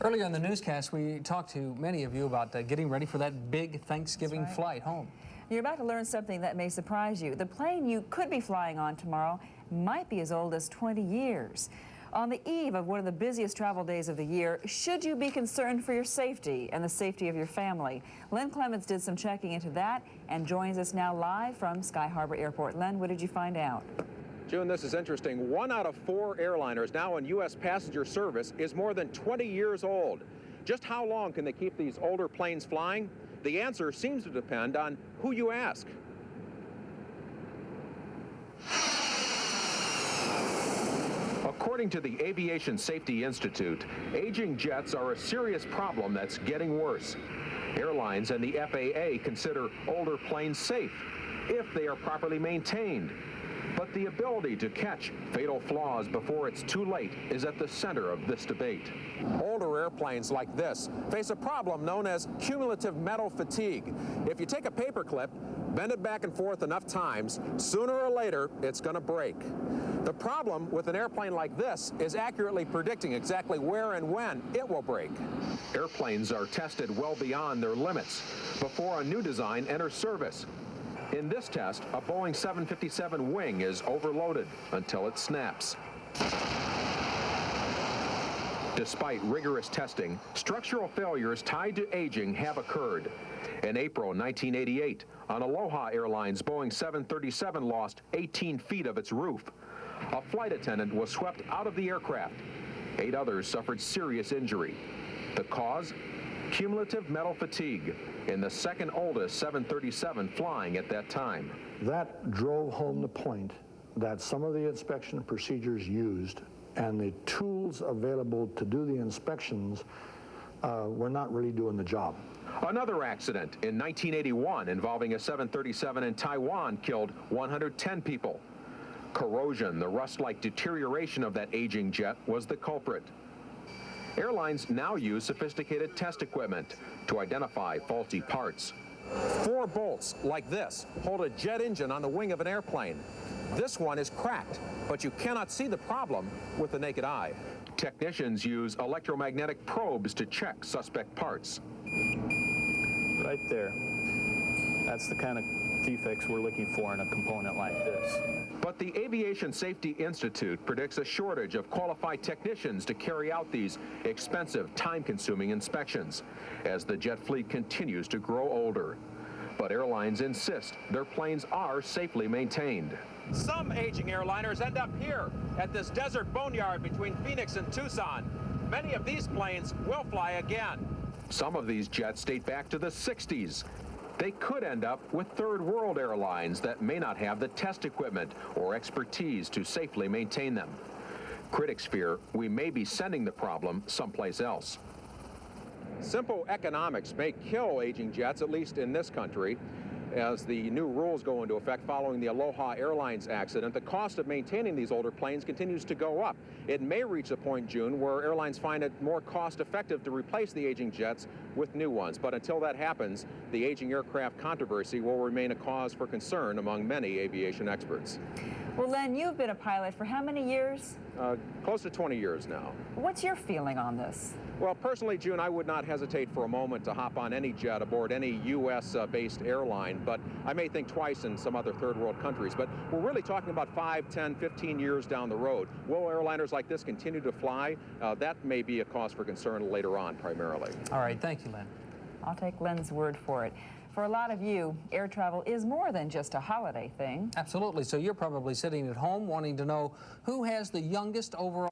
Earlier in the newscast, we talked to many of you about getting ready for that big Thanksgiving flight home. You're about to learn something that may surprise you. The plane you could be flying on tomorrow might be as old as 20 years. On the eve of one of the busiest travel days of the year, should you be concerned for your safety and the safety of your family? Len Clements did some checking into that and joins us now live from Sky Harbor Airport. Len, what did you find out? June, this is interesting. 1 out of 4 airliners now in U.S. passenger service is more than 20 years old. Just how long can they keep these older planes flying? The answer seems to depend on who you ask. According to the Aviation Safety Institute, aging jets are a serious problem that's getting worse. Airlines and the FAA consider older planes safe if they are properly maintained. But the ability to catch fatal flaws before it's too late is at the center of this debate. Older airplanes like this face a problem known as cumulative metal fatigue. If you take a paper clip, bend it back and forth enough times, sooner or later it's going to break. The problem with an airplane like this is accurately predicting exactly where and when it will break. Airplanes are tested well beyond their limits before a new design enters service. In this test, a Boeing 757 wing is overloaded until it snaps. Despite rigorous testing, structural failures tied to aging have occurred. In April 1988, on Aloha Airlines Boeing 737 lost 18 feet of its roof. A flight attendant was swept out of the aircraft. 8 others suffered serious injury. The cause? Cumulative metal fatigue in the second oldest 737 flying at that time. That drove home the point that some of the inspection procedures used and the tools available to do the inspections were not really doing the job. Another accident in 1981 involving a 737 in Taiwan killed 110 people. Corrosion, the rust-like deterioration of that aging jet, was the culprit. Airlines now use sophisticated test equipment to identify faulty parts. 4 bolts like this hold a jet engine on the wing of an airplane. This one is cracked, but you cannot see the problem with the naked eye. Technicians use electromagnetic probes to check suspect parts. Right there. That's the kind of defects we're looking for in a component like this. But the Aviation Safety Institute predicts a shortage of qualified technicians to carry out these expensive, time-consuming inspections as the jet fleet continues to grow older. But airlines insist their planes are safely maintained. Some aging airliners end up here at this desert boneyard between Phoenix and Tucson. Many of these planes will fly again. Some of these jets date back to the 60s. They could end up with third world airlines that may not have the test equipment or expertise to safely maintain them. Critics fear we may be sending the problem someplace else. Simple economics may kill aging jets, at least in this country. As the new rules go into effect following the Aloha Airlines accident, the cost of maintaining these older planes continues to go up. It may reach a point, June, where airlines find it more cost-effective to replace the aging jets with new ones. But until that happens, the aging aircraft controversy will remain a cause for concern among many aviation experts. Well, Len, you've been a pilot for how many years? Close to 20 years now. What's your feeling on this? Well, personally, June, I would not hesitate for a moment to hop on any jet aboard any U.S.-based airline, but I may think twice in some other third-world countries. But we're really talking about 5, 10, 15 years down the road. Will airliners like this continue to fly? That may be a cause for concern later on, primarily. All right, thank you, Len. I'll take Len's word for it. For a lot of you, air travel is more than just a holiday thing. Absolutely. So you're probably sitting at home wanting to know who has the youngest overall